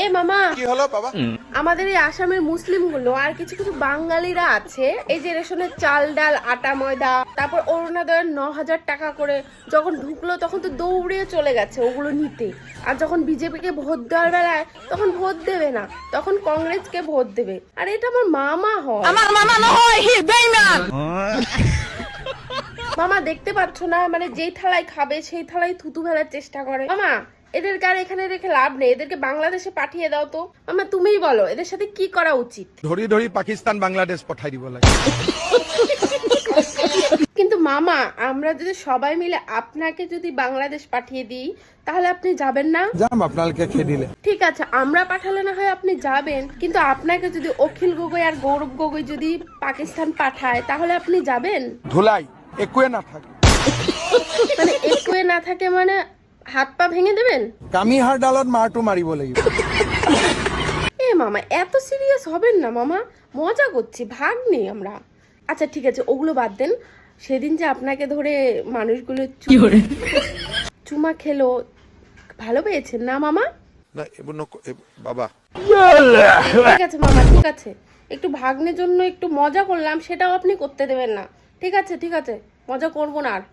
এ মামা, কি হলো বাবা? আমাদের এই আসামের মুসলিমগুলো আর কিছু কিছু বাঙালিরা আছে, এই যে রেশনের চাল ডাল আটা ময়দা, তারপর অরুণোদয়ের 9,000 টাকা করে যখন ঢুকলো তখন তো দৌড়ে চলে গেছে ওগুলো নিতে। আর যখন বিজেপিকে ভোট দেওয়ার বেলায় তখন ভোট দেবে না, তখন কংগ্রেসকে ভোট দেবে। আর এটা আমার মামা হয়। আমার মামা নহয়, হি বেঈমান। মামা দেখতে পাচ্ছ না, মানে যেই থালায় খাবে সেই থালায় থুতু ফেলার চেষ্টা করে। মামা এদেরকে আর এখানে রেখে লাভ নেই, এদেরকে বাংলাদেশে পাঠিয়ে দাও তো। মামা তুমিই বলো এদের সাথে কি করা উচিত। ধরি ধরি পাকিস্তান বাংলাদেশ পঠাই দিব লাগে। কিন্তু মামা আমরা যদি সবাই মিলে আপনাকে যদি বাংলাদেশ পাঠিয়ে দিই তাহলে আপনি যাবেন না? যাম আপনাকে খেদিলে। ঠিক আছে, আমরা পাঠালে না হয় আপনি যাবেন, কিন্তু আপনাকে যদি অখিল গগৈ আর গৌরব গগৈ যদি পাকিস্তান পাঠায় তাহলে আপনি যাবেন? ধুলাই একুয়ে না থাকে। মানে একটুয়ে না থাকে মানে হাত পা ভেঙে দেবেন? কামিহার ডালত মাৰটো মারিব লাগিব। এ মামা এত সিরিয়াস হবেন না মামা, মজা করছি, ভাগ নেই আমরা। আচ্ছা ঠিক আছে, ওগুলো বাদ দেন। সেদিন যে আপনাকে ধরে মানুষগুলো চুমা খেলো, ভালো পেয়েছেন না মামা? না বাবা। ঠিক আছে মামা, ঠিক আছে, একটু ভাগ্নের জন্য একটু মজা করলাম, সেটাও আপনি করতে দেবেন না। ঠিক আছে ঠিক আছে, মজা করবো না আর।